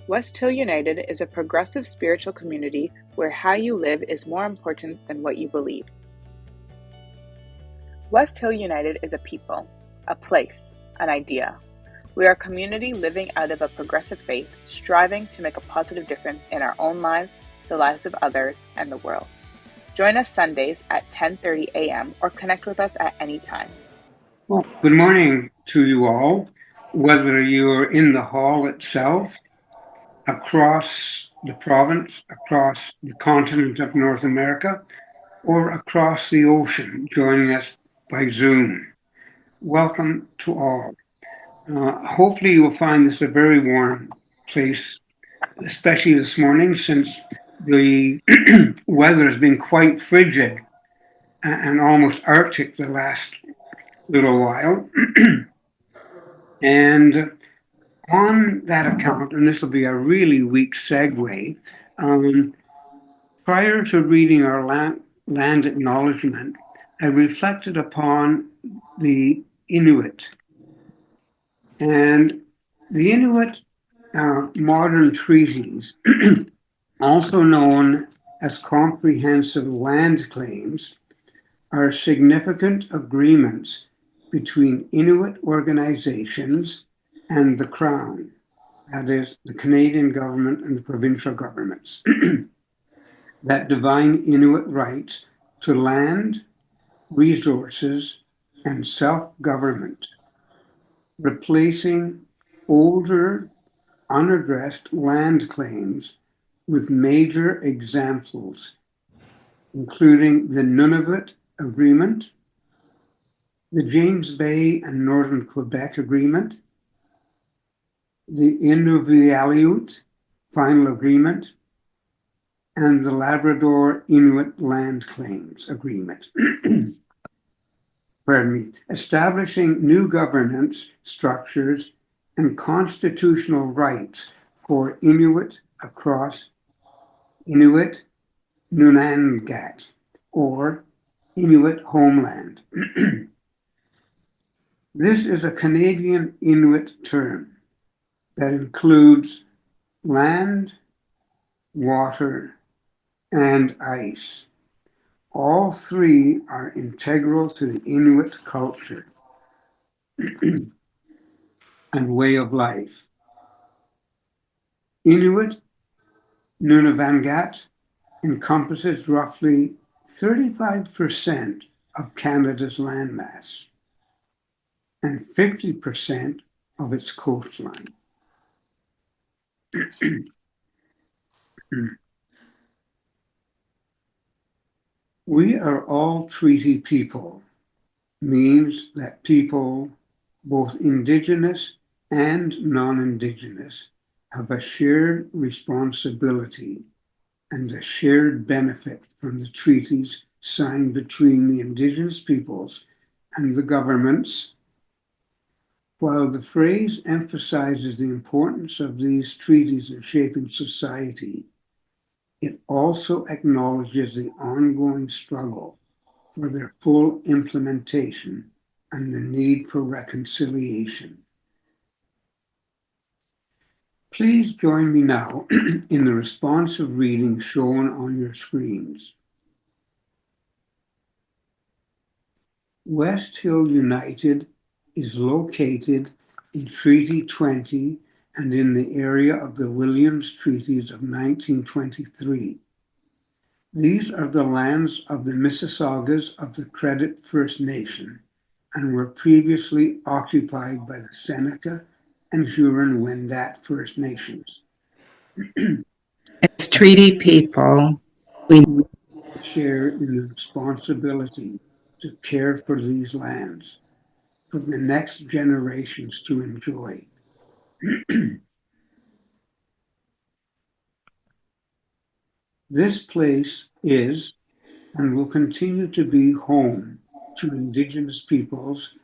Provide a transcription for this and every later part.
West Hill United is a progressive spiritual community where how you live is more important than what you believe. West Hill United is a people, a place, an idea. We are a community living out of a progressive faith, striving to make a positive difference in our own lives, the lives of others, and the world. Join us Sundays at 10:30 a.m. or connect with us at any time. Well, good morning to you all, whether you're in the hall itself, across the province, across the continent of North America, or across the ocean, joining us by Zoom. Welcome to all. Hopefully, you'll find this a very warm place, especially this morning, since the weather has been quite frigid and almost Arctic the last little while. And on that account, and this will be a really weak segue, um, prior to reading our land acknowledgement, I reflected upon the Inuit. And the Inuit modern treaties, also known as comprehensive land claims, are significant agreements between Inuit organizations and the Crown, that is, the Canadian government and the provincial governments, that define Inuit rights to land, resources, and self-government, replacing older, unaddressed land claims with major examples, including the Nunavut Agreement, the James Bay and Northern Quebec Agreement, the Inuvialuit Final Agreement, and the Labrador Inuit Land Claims Agreement. Pardon me, establishing new governance structures and constitutional rights for Inuit across Inuit Nunangat, or Inuit homeland. This is a Canadian Inuit term that includes land, water, and ice. All three are integral to the Inuit culture and way of life. Inuit Nunavut encompasses roughly 35% of Canada's landmass and 50% of its coastline. We are all treaty people, means that people, both Indigenous and non-Indigenous, have a shared responsibility and a shared benefit from the treaties signed between the Indigenous peoples and the governments. While the phrase emphasizes the importance of these treaties in shaping society, it also acknowledges the ongoing struggle for their full implementation and the need for reconciliation. Please join me now in the responsive reading shown on your screens. West Hill United is located in Treaty 20 and in the area of the Williams Treaties of 1923. These are the lands of the Mississaugas of the Credit First Nation and were previously occupied by the Seneca and Huron-Wendat First Nations. As treaty people, we share in the responsibility to care for these lands for the next generations to enjoy. This place is and will continue to be home to Indigenous peoples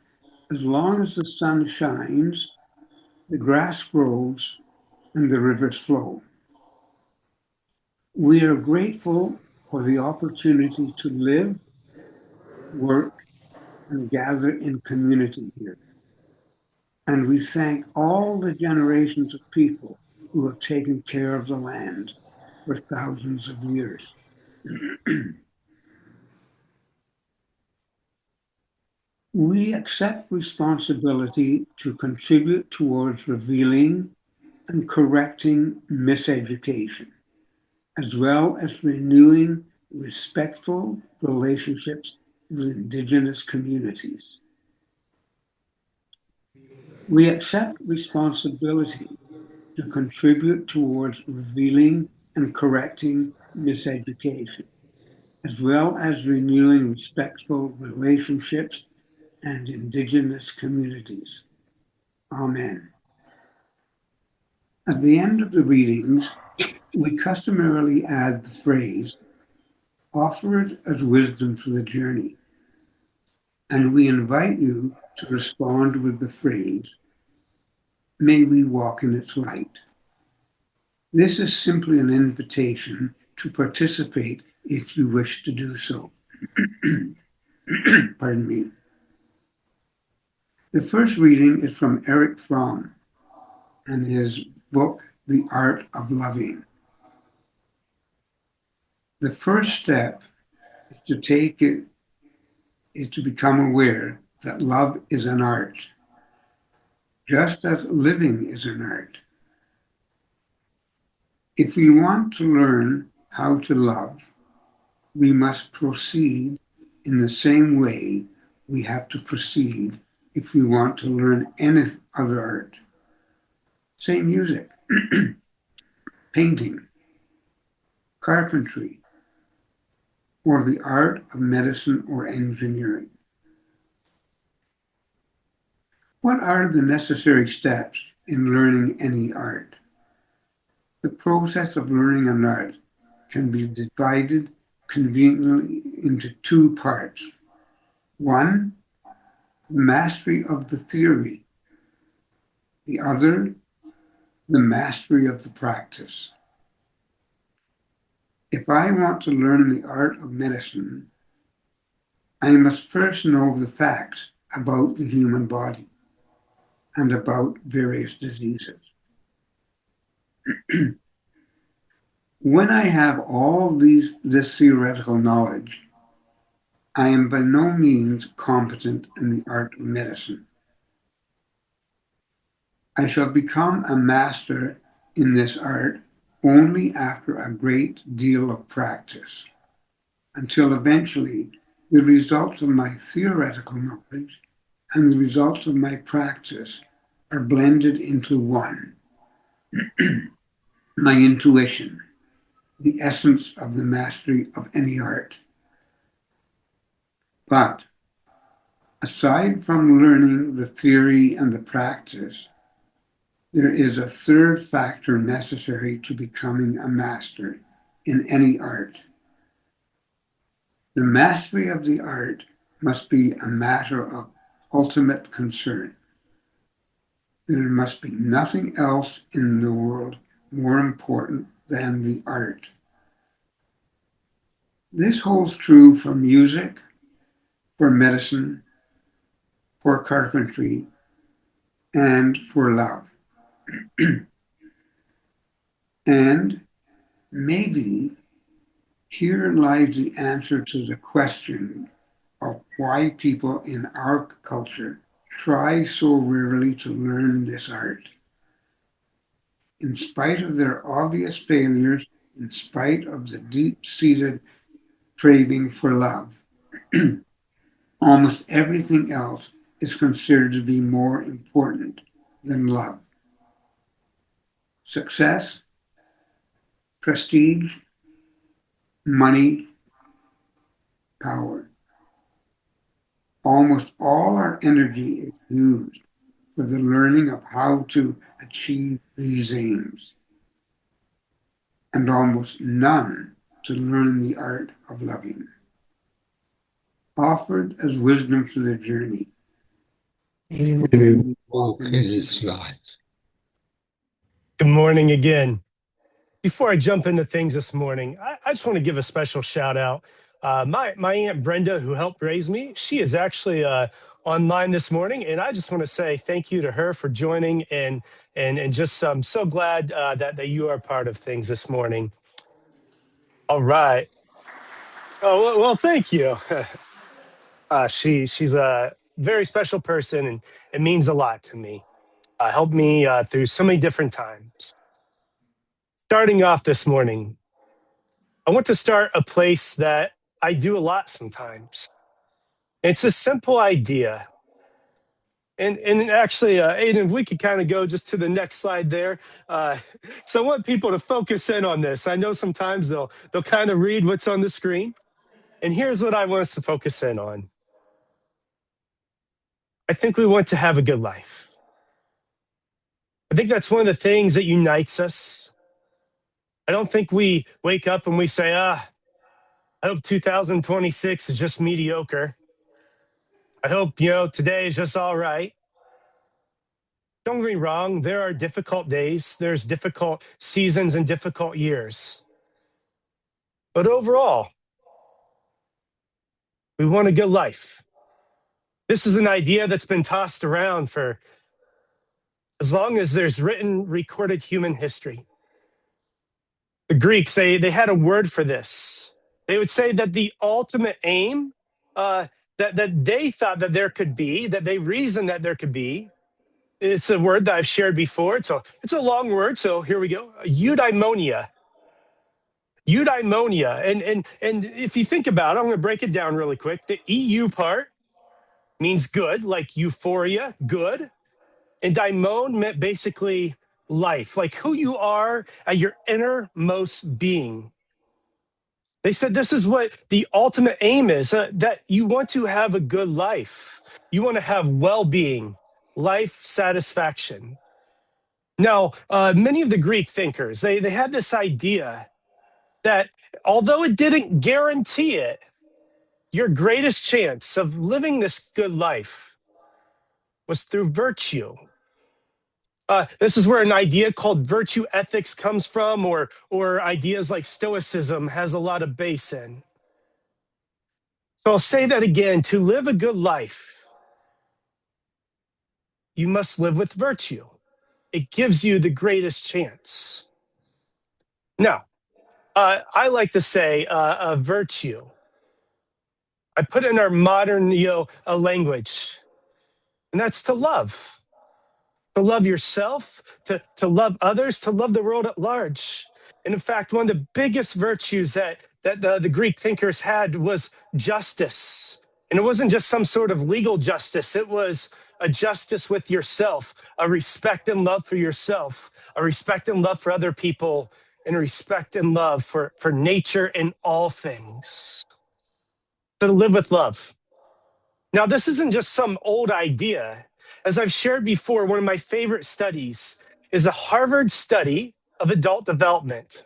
as long as the sun shines, the grass grows, and the rivers flow. We are grateful for the opportunity to live, work, and gather in community here. And we thank all the generations of people who have taken care of the land for thousands of years. We accept responsibility to contribute towards revealing and correcting miseducation, as well as renewing respectful relationships with Indigenous communities. We accept responsibility to contribute towards revealing and correcting miseducation, as well as renewing respectful relationships and Indigenous communities. Amen. At the end of the readings, we customarily add the phrase, offer it as wisdom for the journey. And we invite you to respond with the phrase, may we walk in its light. This is simply an invitation to participate if you wish to do so. Pardon me. The first reading is from Eric Fromm and his book, The Art of Loving. The first step is to become aware that love is an art, just as living is an art. If we want to learn how to love, we must proceed in the same way we have to proceed if we want to learn any other art. Say music, painting, carpentry, or the art of medicine or engineering. What are the necessary steps in learning any art? The process of learning an art can be divided conveniently into two parts. One, the mastery of the theory. The other, the mastery of the practice. If I want to learn the art of medicine, I must first know the facts about the human body and about various diseases. When I have all this theoretical knowledge, I am by no means competent in the art of medicine. I shall become a master in this art only after a great deal of practice, until eventually the results of my theoretical knowledge and the results of my practice are blended into one. My intuition, the essence of the mastery of any art. But aside from learning the theory and the practice, there is a third factor necessary to becoming a master in any art. The mastery of the art must be a matter of ultimate concern. There must be nothing else in the world more important than the art. This holds true for music, for medicine, for carpentry, and for love. And maybe here lies the answer to the question of why people in our culture try so rarely to learn this art. In spite of their obvious failures, in spite of the deep-seated craving for love, almost everything else is considered to be more important than love. Success, prestige, money, power. Almost all our energy is used for the learning of how to achieve these aims, and almost none to learn the art of loving. Offered as wisdom for the journey. Walk his life. Good morning again. Before I jump into things this morning, I just want to give a special shout out. My Aunt Brenda, who helped raise me, she is actually online this morning, and I just want to say thank you to her for joining, and just I'm so glad that you are part of things this morning. All right. Oh well, thank you. She's a very special person, and it means a lot to me. Helped me through so many different times. Starting off this morning, I want to start a place that I do a lot sometimes. It's a simple idea. And actually, Aiden, if we could kind of go just to the next slide there. So I want people to focus in on this. I know sometimes they'll kind of read what's on the screen. And here's what I want us to focus in on. I think we want to have a good life. I think that's one of the things that unites us. I don't think we wake up and we say, I hope 2026 is just mediocre. I hope, today is just all right. Don't get me wrong, there are difficult days, there's difficult seasons and difficult years. But overall, we want a good life. This is an idea that's been tossed around for as long as there's written, recorded human history. The Greeks, they had a word for this. They would say that the ultimate aim that they thought that there could be, that they reasoned that there could be, it's a word that I've shared before. It's a long word, so here we go. Eudaimonia. Eudaimonia. And if you think about it, I'm going to break it down really quick. The EU part means good, like euphoria, good. And daimon meant basically life, like who you are at your innermost being. They said this is what the ultimate aim is, that you want to have a good life. You want to have well-being, life satisfaction. Now, many of the Greek thinkers, they had this idea that although it didn't guarantee it, your greatest chance of living this good life was through virtue. This is where an idea called virtue ethics comes from, or ideas like Stoicism has a lot of base in. So I'll say that again. To live a good life, you must live with virtue. It gives you the greatest chance. Now, I like to say virtue. I put it in our modern language, and that's to love. To love yourself, to love others, to love the world at large. And in fact, one of the biggest virtues that the Greek thinkers had was justice. And it wasn't just some sort of legal justice. It was a justice with yourself, a respect and love for yourself, a respect and love for other people, and a respect and love for nature and all things. So to live with love. Now, this isn't just some old idea. As I've shared before, one of my favorite studies is the Harvard study of adult development.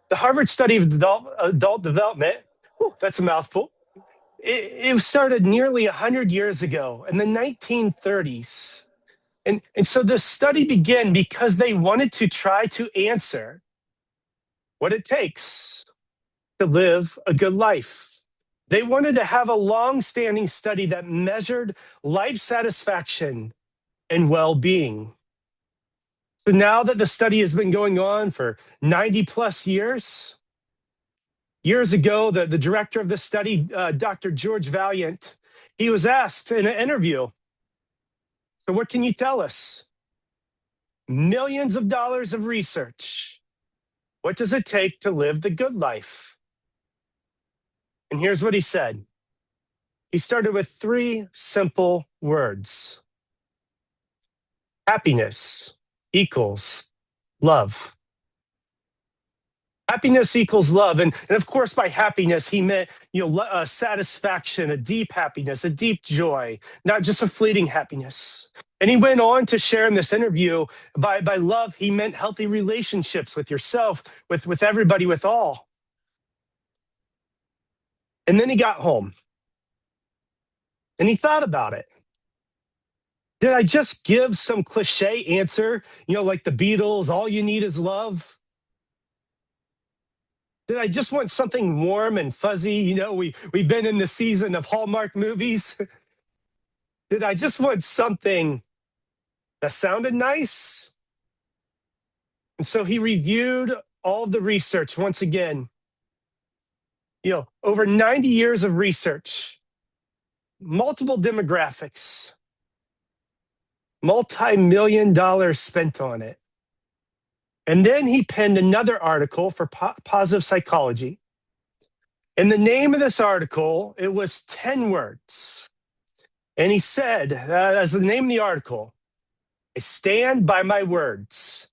The Harvard study of adult development, that's a mouthful. It started nearly 100 years ago in the 1930s. And so this study began because they wanted to try to answer what it takes to live a good life. They wanted to have a long-standing study that measured life satisfaction and well-being. So now that the study has been going on for 90 plus years ago, the director of the study, Dr. George Valiant, he was asked in an interview, so what can you tell us? Millions of dollars of research. What does it take to live the good life? And here's what he said. He started with 3 simple words. Happiness equals love. Happiness equals love. And of course, by happiness, he meant, satisfaction, a deep happiness, a deep joy, not just a fleeting happiness. And he went on to share in this interview, by love, he meant healthy relationships with yourself, with everybody, with all. And then he got home and he thought about it. Did I just give some cliche answer, like the Beatles, all you need is love? Did I just want something warm and fuzzy? We've been in the season of Hallmark movies. Did I just want something that sounded nice? And so he reviewed all the research once again. Over 90 years of research, multiple demographics, multi-million dollars spent on it. And then he penned another article for Positive Psychology. And the name of this article, it was 10 words. And he said, as the name of the article, I stand by my words.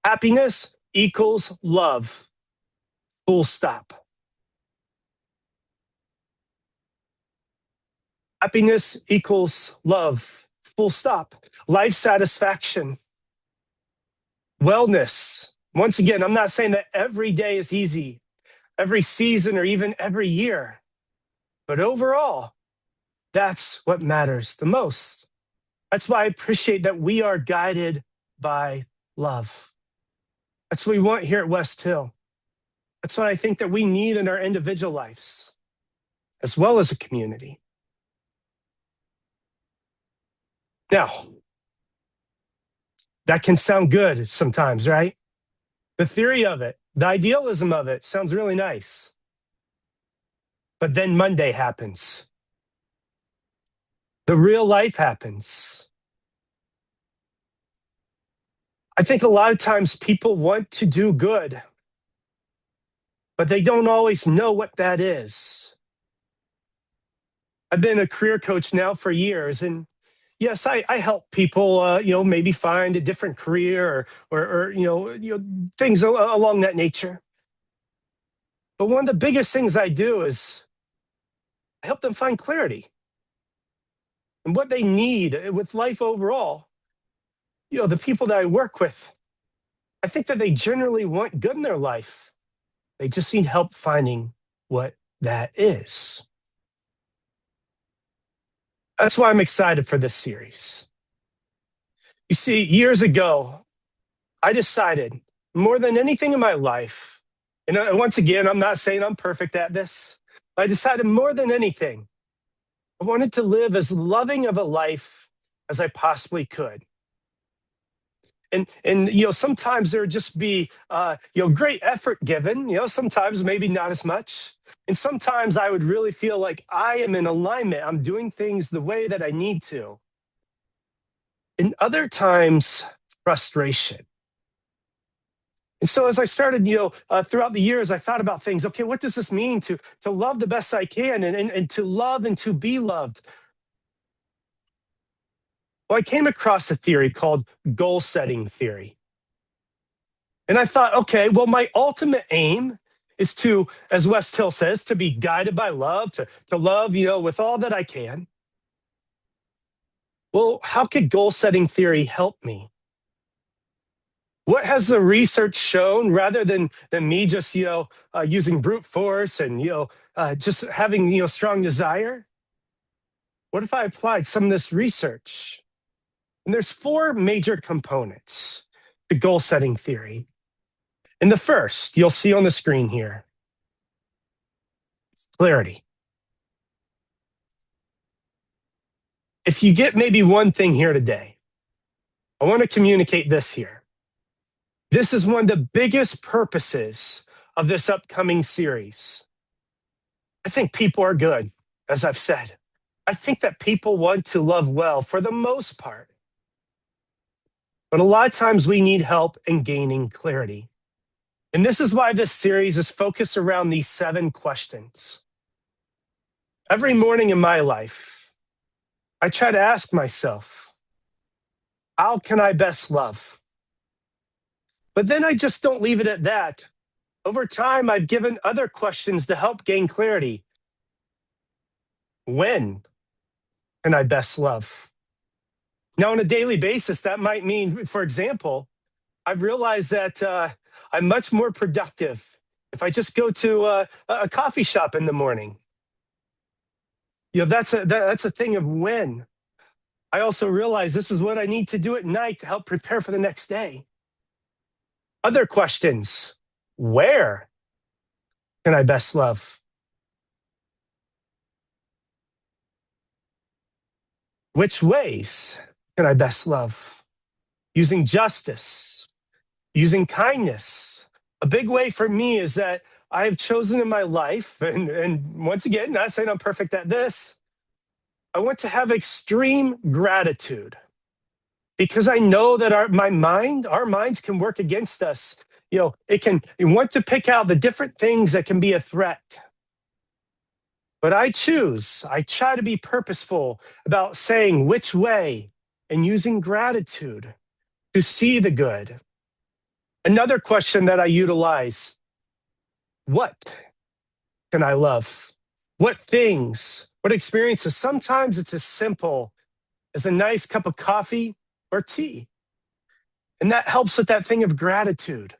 Happiness equals love. Full stop. Happiness equals love. Full stop. Life satisfaction. Wellness. Once again, I'm not saying that every day is easy, every season, or even every year. But overall, that's what matters the most. That's why I appreciate that we are guided by love. That's what we want here at West Hill. That's what I think that we need in our individual lives, as well as a community. Now, that can sound good sometimes, right? The theory of it, the idealism of it sounds really nice. But then Monday happens. The real life happens. I think a lot of times people want to do good, but they don't always know what that is. I've been a career coach now for years, and yes, I help people, maybe find a different career or things along that nature. But one of the biggest things I do is I help them find clarity and what they need with life overall. The people that I work with, I think that they generally want good in their life. They just need help finding what that is. That's why I'm excited for this series. You see, years ago, I decided more than anything in my life, and once again, I'm not saying I'm perfect at this. I decided more than anything, I wanted to live as loving of a life as I possibly could. And sometimes there would just be great effort given, sometimes maybe not as much. And sometimes I would really feel like I am in alignment. I'm doing things the way that I need to. And other times, frustration. And so as I started, throughout the years, I thought about things. Okay, what does this mean to love the best I can and to love and to be loved? Well, I came across a theory called goal setting theory. And I thought, okay, well, my ultimate aim is to, as West Hill says, to be guided by love, to love, with all that I can. Well, how could goal setting theory help me? What has the research shown rather than me just, using brute force and, just having, strong desire? What if I applied some of this research? And there's 4 major components to goal setting theory. And the first, you'll see on the screen here, clarity. If you get maybe one thing here today, I want to communicate this here. This is one of the biggest purposes of this upcoming series. I think people are good, as I've said. I think that people want to love well for the most part. But a lot of times we need help in gaining clarity. And this is why this series is focused around these 7 questions. Every morning in my life, I try to ask myself, how can I best love? But then I just don't leave it at that. Over time, I've given other questions to help gain clarity. When can I best love? Now, on a daily basis, that might mean, for example, I've realized that I'm much more productive if I just go to a coffee shop in the morning. That's a thing of when. I also realize this is what I need to do at night to help prepare for the next day. Other questions. Where can I best love? Can I best love? Which ways can I best love? Using justice, using kindness. A big way for me is that I have chosen in my life, and once again, not saying I'm perfect at this, I want to have extreme gratitude because I know that our minds can work against us. You want to pick out the different things that can be a threat. But I try to be purposeful about saying which way and using gratitude to see the good. Another question that I utilize, what can I love? What things, what experiences? Sometimes it's as simple as a nice cup of coffee or tea. And that helps with that thing of gratitude.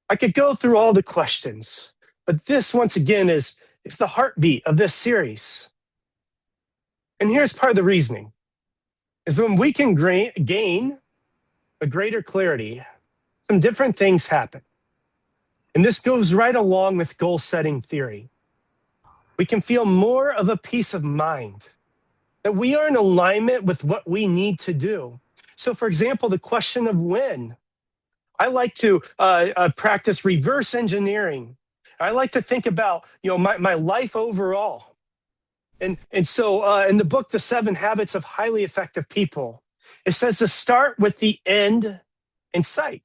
I could go through all the questions, but this, once again, is the heartbeat of this series. And here's part of the reasoning, is when we can gain a greater clarity, some different things happen. And this goes right along with goal setting theory. We can feel more of a peace of mind, that we are in alignment with what we need to do. So, for example, the question of when. I like to practice reverse engineering. I like to think about my life overall. And so in the book, The 7 Habits of Highly Effective People, it says to start with the end in sight.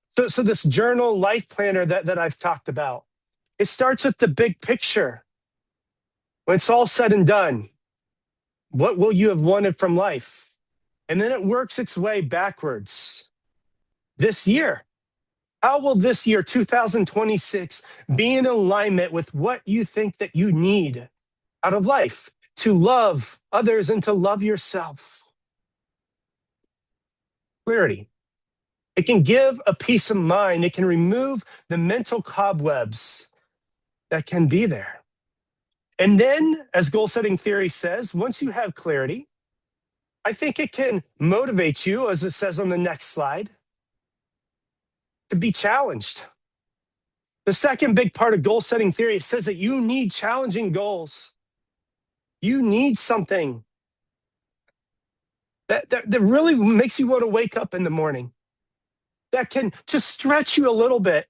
So this journal life planner that I've talked about, it starts with the big picture. When it's all said and done, what will you have wanted from life? And then it works its way backwards. This year, how will this year, 2026, be in alignment with what you think that you need out of life to love others and to love yourself? Clarity. It can give a peace of mind. It can remove the mental cobwebs that can be there. And then, as goal setting theory says, once you have clarity, I think it can motivate you, as it says on the next slide, to be challenged. The second big part of goal setting theory says that you need challenging goals. You need something that really makes you want to wake up in the morning, that can just stretch you a little bit.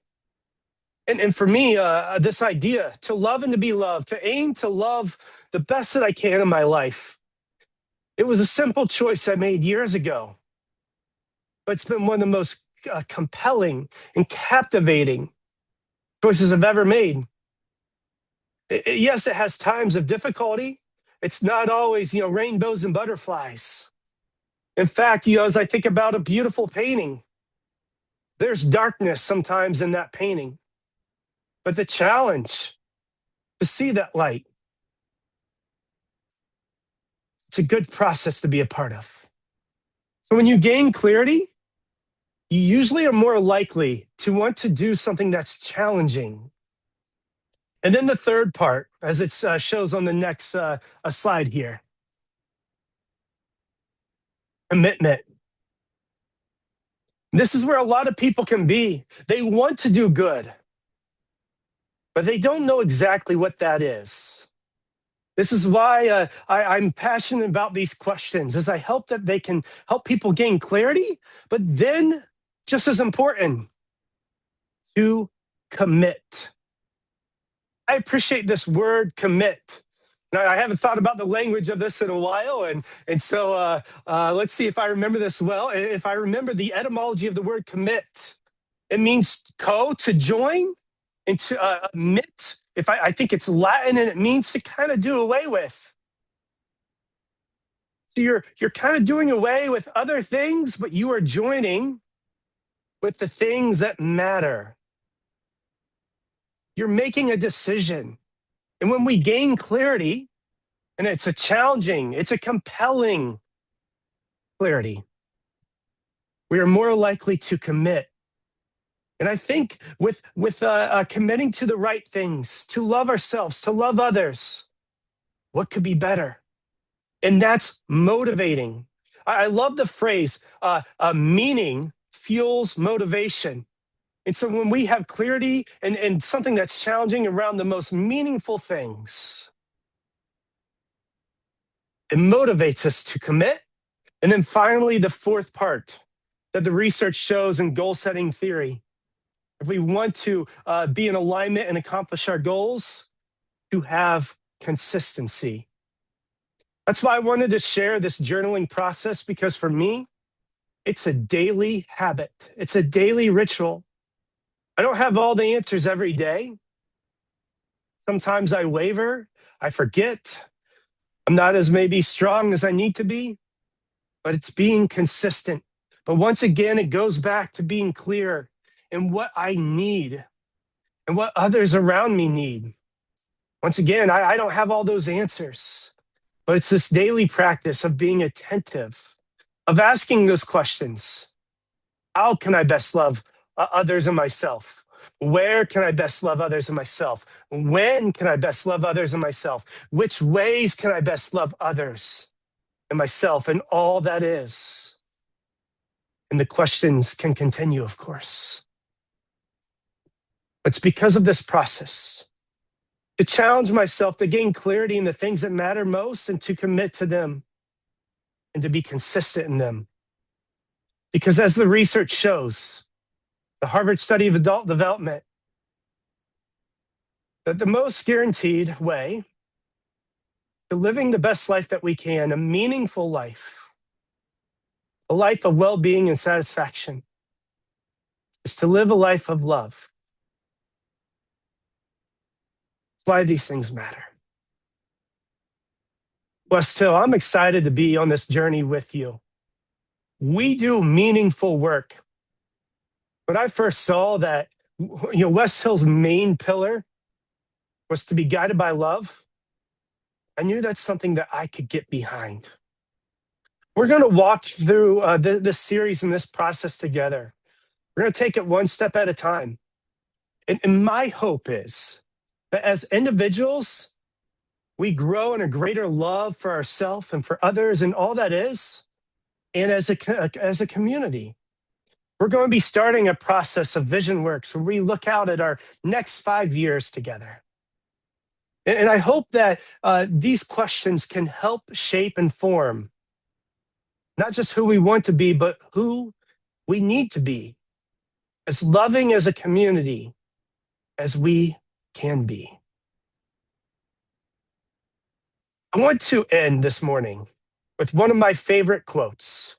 And for me, this idea to love and to be loved, to aim to love the best that I can in my life, it was a simple choice I made years ago. But it's been one of the most compelling and captivating choices I've ever made. Yes, it has times of difficulty. It's not always, rainbows and butterflies. In fact, as I think about a beautiful painting, there's darkness sometimes in that painting. But the challenge to see that light, it's a good process to be a part of. So when you gain clarity, you usually are more likely to want to do something that's challenging. And then the third part, as it shows on the next slide here, commitment. This is where a lot of people can be. They want to do good, but they don't know exactly what that is. This is why I'm passionate about these questions, as I hope that they can help people gain clarity, but then, just as important, to commit. I appreciate this word, commit. Now, I haven't thought about the language of this in a while, and so let's see if I remember this well. If I remember the etymology of the word commit, it means to join, and to admit. I think it's Latin, and it means to kind of do away with. So you're kind of doing away with other things, but you are joining with the things that matter. You're making a decision. And when we gain clarity, and it's a compelling clarity, we are more likely to commit. And I think with committing to the right things, to love ourselves, to love others, what could be better? And that's motivating. I love the phrase, meaning fuels motivation. And so when we have clarity and something that's challenging around the most meaningful things, It motivates us to commit. And then finally, the fourth part that the research shows in goal setting theory. If we want to be in alignment and accomplish our goals, to have consistency. That's why I wanted to share this journaling process, because for me, it's a daily habit. It's a daily ritual. I don't have all the answers every day. Sometimes I waver, I forget. I'm not as maybe strong as I need to be, but it's being consistent. But once again, it goes back to being clear in what I need and what others around me need. Once again, I don't have all those answers, but it's this daily practice of being attentive, of asking those questions. How can I best love others and myself? Where can I best love others and myself? When can I best love others and myself? Which ways can I best love others and myself and all that is? And the questions can continue, of course. It's because of this process to challenge myself to gain clarity in the things that matter most and to commit to them and to be consistent in them. Because as the research shows, the Harvard study of adult development, that the most guaranteed way to living the best life that we can, a meaningful life, a life of well-being and satisfaction, is to live a life of love. That's why these things matter. West Hill, I'm excited to be on this journey with you. We do meaningful work. When I first saw that, West Hill's main pillar was to be guided by love, I knew that's something that I could get behind. We're going to walk through this series and this process together. We're going to take it one step at a time. And my hope is that as individuals, we grow in a greater love for ourselves and for others and all that is. And as a community, we're going to be starting a process of Vision Works where we look out at our next 5 years together. And I hope that these questions can help shape and form not just who we want to be, but who we need to be, as loving as a community as we can be. I want to end this morning with one of my favorite quotes.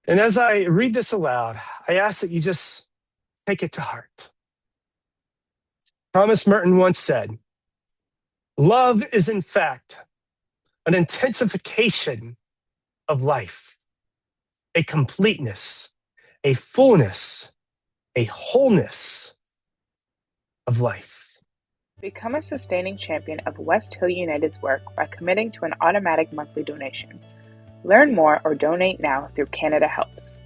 And as I read this aloud, I ask that you just take it to heart. Thomas Merton once said, "Love is in fact an intensification of life, a completeness, a fullness, a wholeness of life." Become a sustaining champion of West Hill United's work by committing to an automatic monthly donation. Learn more or donate now through Canada Helps.